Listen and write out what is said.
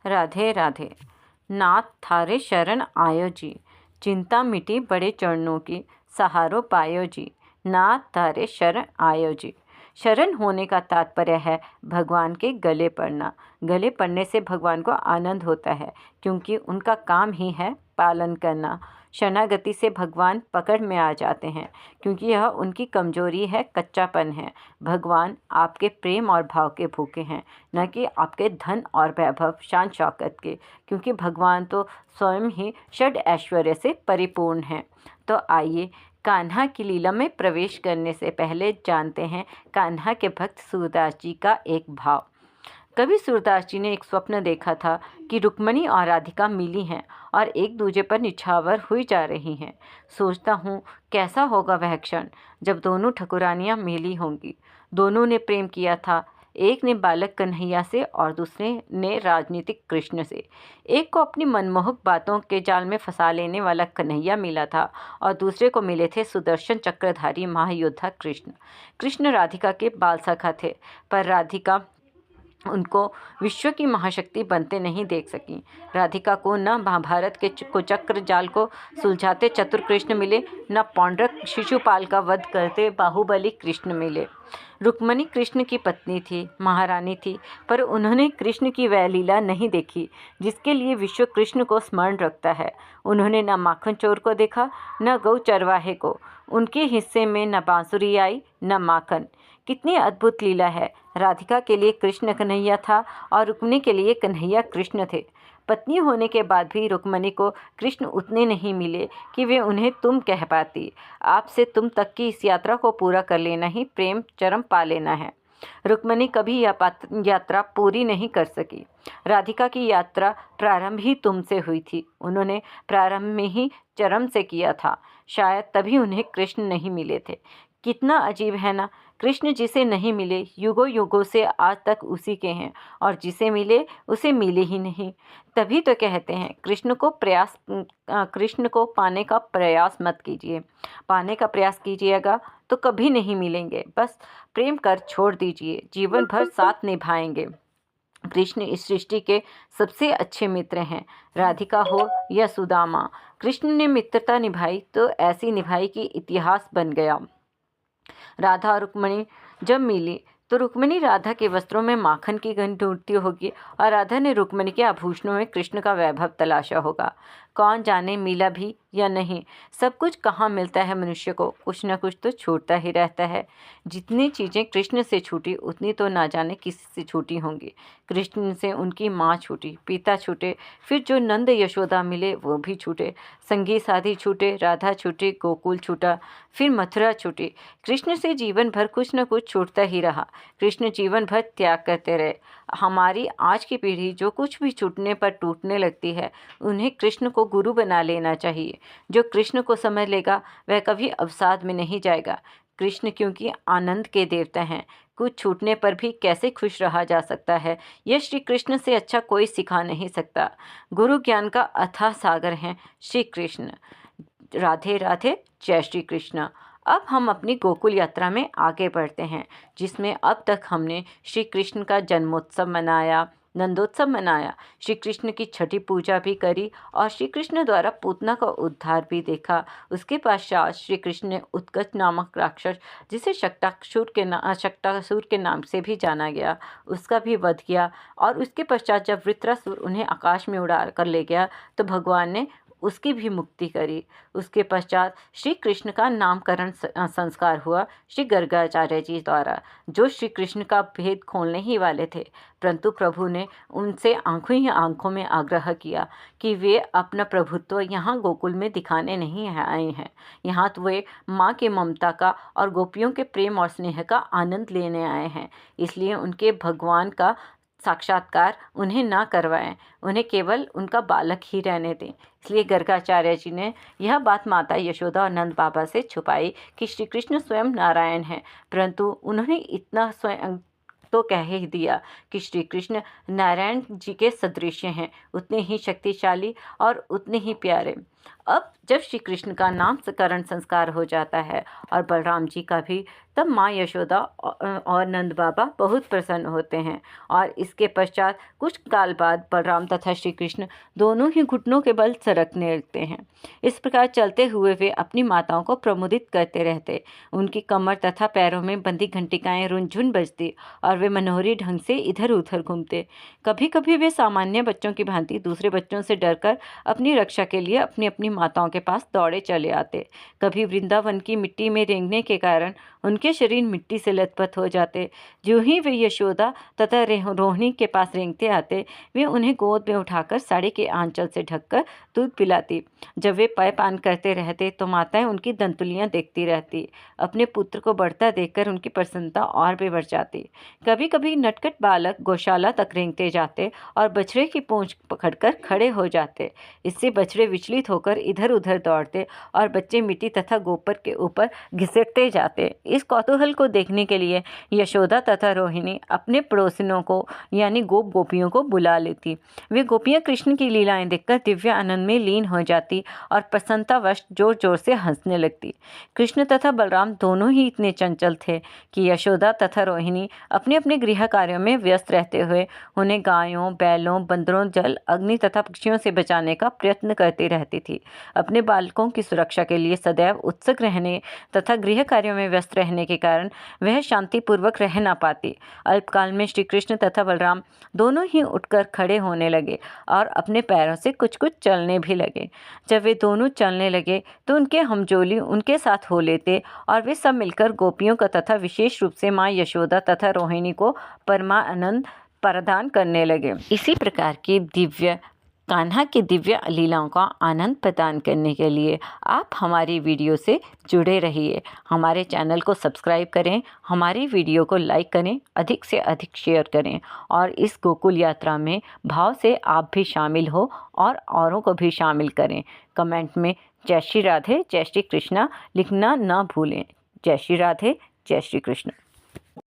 राधे राधे। नाथ थारे शरण आयो जी, चिंता मिटी बड़े चरणों की, सहारो पायो जी। नाथ थारे शरण आयो जी। शरण होने का तात्पर्य है भगवान के गले पड़ना। गले पड़ने से भगवान को आनंद होता है, क्योंकि उनका काम ही है पालन करना। शरणागति से भगवान पकड़ में आ जाते हैं, क्योंकि यह उनकी कमजोरी है, कच्चापन है। भगवान आपके प्रेम और भाव के भूखे हैं, न कि आपके धन और वैभव शान शौकत के, क्योंकि भगवान तो स्वयं ही षड ऐश्वर्य से परिपूर्ण हैं। तो आइए कान्हा की लीला में प्रवेश करने से पहले जानते हैं कान्हा के भक्त सूरदास जी का एक भाव। कवि सूरदास जी ने एक स्वप्न देखा था कि रुक्मणी और राधिका मिली हैं और एक दूजे पर निछावर हुई जा रही हैं। सोचता हूँ कैसा होगा वह क्षण जब दोनों ठकुरानियाँ मिली होंगी। दोनों ने प्रेम किया था, एक ने बालक कन्हैया से और दूसरे ने राजनीतिक कृष्ण से। एक को अपनी मनमोहक बातों के जाल में फंसा लेने वाला कन्हैया मिला था और दूसरे को मिले थे सुदर्शन चक्रधारी महायोद्धा कृष्ण। कृष्ण राधिका के बाल सखा थे, पर राधिका उनको विश्व की महाशक्ति बनते नहीं देख सकी। राधिका को न महाभारत के कुचक्र जाल को सुलझाते चतुर कृष्ण मिले, न पौंड्रक शिशुपाल का वध करते बाहुबली कृष्ण मिले। रुक्मणी कृष्ण की पत्नी थी, महारानी थी, पर उन्होंने कृष्ण की वह लीला नहीं देखी जिसके लिए विश्व कृष्ण को स्मरण रखता है। उन्होंने न माखन चोर को देखा, न गौ चरवाहे को। उनके हिस्से में न बांसुरी आई न माखन। कितनी अद्भुत लीला है। राधिका के लिए कृष्ण कन्हैया था और रुक्मिणी के लिए कन्हैया कृष्ण थे। पत्नी होने के बाद भी रुक्मिणी को कृष्ण उतने नहीं मिले कि वे उन्हें तुम कह पाती। आपसे तुम तक की इस यात्रा को पूरा कर लेना ही प्रेम चरम पा लेना है। रुक्मिणी कभी यह यात्रा पूरी नहीं कर सकी। राधिका की यात्रा प्रारंभ ही तुमसे हुई थी। उन्होंने प्रारंभ में ही चरम से किया था, शायद तभी उन्हें कृष्ण नहीं मिले थे। कितना अजीब है ना। कृष्ण जिसे नहीं मिले युगों युगों से आज तक उसी के हैं, और जिसे मिले उसे मिले ही नहीं। तभी तो कहते हैं कृष्ण को पाने का प्रयास मत कीजिए। पाने का प्रयास कीजिएगा तो कभी नहीं मिलेंगे। बस प्रेम कर छोड़ दीजिए, जीवन भर साथ निभाएंगे। कृष्ण इस सृष्टि के सबसे अच्छे मित्र हैं। राधिका हो या सुदामा, कृष्ण ने मित्रता निभाई तो ऐसी निभाई कि इतिहास बन गया। राधा और रुक्मिणी जब मिली तो रुक्मिणी राधा के वस्त्रों में माखन की गंध ढूंढती होगी और राधा ने रुक्मिणी के आभूषणों में कृष्ण का वैभव तलाशा होगा। कौन जाने मिला भी या नहीं। सब कुछ कहाँ मिलता है मनुष्य को, कुछ न कुछ तो छूटता ही रहता है। जितनी चीज़ें कृष्ण से छूटी उतनी तो ना जाने किसी से छूटी होंगी। कृष्ण से उनकी माँ छूटी, पिता छूटे, फिर जो नंद यशोदा मिले वो भी छूटे, संगी साथी छूटे, राधा छूटी, गोकुल छूटा, फिर मथुरा छूटी। कृष्ण से जीवन भर कुछ न कुछ छूटता ही रहा। कृष्ण जीवन भर त्याग करते रहे। हमारी आज की पीढ़ी जो कुछ भी छूटने पर टूटने लगती है, उन्हें कृष्ण को गुरु बना लेना चाहिए। जो कृष्ण को समझ लेगा वह कभी अवसाद में नहीं जाएगा। कृष्ण क्योंकि आनंद के देवता हैं। कुछ छूटने पर भी कैसे खुश रहा जा सकता है, यह श्री कृष्ण से अच्छा कोई सिखा नहीं सकता। गुरु ज्ञान का अथाह सागर हैं श्री कृष्ण। राधे राधे, जय श्री कृष्ण। अब हम अपनी गोकुल यात्रा में आगे बढ़ते हैं, जिसमें अब तक हमने श्री कृष्ण का जन्मोत्सव मनाया, नंदोत्सव मनाया, श्री कृष्ण की छठी पूजा भी करी और श्री कृष्ण द्वारा पूतना का उद्धार भी देखा। उसके पश्चात श्री कृष्ण ने उत्कच नामक राक्षस, जिसे शक्टासुर के नाम से भी जाना गया, उसका भी वध किया। और उसके पश्चात जब वृत्रासुर उन्हें आकाश में उड़ा कर ले गया तो भगवान ने उसकी भी मुक्ति करी। उसके पश्चात श्री कृष्ण का नामकरण संस्कार हुआ श्री गर्गाचार्य जी द्वारा, जो श्री कृष्ण का भेद खोलने ही वाले थे। परंतु प्रभु ने उनसे आंखों ही आंखों में आग्रह किया कि वे अपना प्रभुत्व यहाँ गोकुल में दिखाने नहीं आए हैं। यहाँ तो वे माँ के ममता का और गोपियों के प्रेम और स्नेह का आनंद लेने आए हैं। इसलिए उनके भगवान का साक्षात्कार उन्हें ना करवाएं, उन्हें केवल उनका बालक ही रहने दें। इसलिए गर्गाचार्य जी ने यह बात माता यशोदा और नंद बाबा से छुपाई कि श्री कृष्ण स्वयं नारायण हैं, परंतु उन्होंने इतना स्वयं तो कह ही दिया कि श्री कृष्ण नारायण जी के सदृश हैं, उतने ही शक्तिशाली और उतने ही प्यारे। अब जब श्री कृष्ण का नामकरण संस्कार हो जाता है और बलराम जी का भी, तब माँ यशोदा और नंद बाबा बहुत प्रसन्न होते हैं और इसके पश्चात कुछ काल बाद बलराम तथा श्री कृष्ण दोनों ही घुटनों के बल सरकने लगते हैं। इस प्रकार चलते हुए वे अपनी माताओं को प्रमुदित करते रहते। उनकी कमर तथा पैरों में बंदी घंटिकाएं रुनझुन बजती और वे मनोहरी ढंग से इधर उधर घूमते। कभी कभी वे सामान्य बच्चों की भांति दूसरे बच्चों से डरकर अपनी रक्षा के लिए अपनी अपनी माताओं के पास दौड़े चले आते। कभी वृंदावन की मिट्टी में रेंगने के कारण उनके शरीर मिट्टी से लथपथ हो जाते। जो ही वे यशोदा तथा रोहिणी के पास रेंगते आते, वे उन्हें गोद में उठाकर साड़ी के आंचल से ढककर दूध पिलाती। जब वे पान करते रहते तो माताएं उनकी दंतुलियां देखती रहती। अपने पुत्र को बढ़ता देखकर उनकी प्रसन्नता और भी बढ़ जाती। कभी कभी नटखट बालक गौशाला तक रेंगते जाते और बछड़े की पूंछ पकड़कर खड़े हो जाते। इससे बछड़े विचलित होकर इधर उधर दौड़ते और बच्चे मिट्टी तथा गोबर के ऊपर घिसटते जाते। इस कौतूहल को देखने के लिए यशोदा तथा रोहिणी अपने पड़ोसिनों को यानी गोपियों को बुला लेती। वे गोपियां कृष्ण की लीलाएं देखकर दिव्य आनंद में लीन हो जाती और प्रसन्नतावश जोर जोर से हंसने लगती। कृष्ण तथा बलराम दोनों ही इतने चंचल थे कि यशोदा तथा रोहिणी अपने अपने गृह कार्यों में व्यस्त रहते हुए उन्हें गायों, बैलों, बंदरों, जल, अग्नि तथा पक्षियों से बचाने का प्रयत्न करती रहती थी। अपने बालकों की सुरक्षा के लिए सदैव उत्सुक रहने तथा गृह कार्यों में व्यस्त रहने के कारण वह शांतिपूर्वक रह न पाती। अल्पकाल में श्री कृष्ण तथा बलराम दोनों ही उठकर खड़े होने लगे और अपने पैरों से कुछ कुछ चलने भी लगे। जब वे दोनों चलने लगे तो उनके हमजोली उनके साथ हो लेते और वे सब मिलकर गोपियों का तथा विशेष रूप से माँ यशोदा तथा रोहिणी को परमानंद प्रदान करने लगे। इसी प्रकार की कान्हा की दिव्य लीलाओं का आनंद प्रदान करने के लिए आप हमारी वीडियो से जुड़े रहिए। हमारे चैनल को सब्सक्राइब करें, हमारी वीडियो को लाइक करें, अधिक से अधिक शेयर करें और इस गोकुल यात्रा में भाव से आप भी शामिल हो और औरों को भी शामिल करें। कमेंट में जय श्री राधे, जय श्री कृष्णा लिखना न भूलें। जय श्री राधे, जय श्री कृष्ण।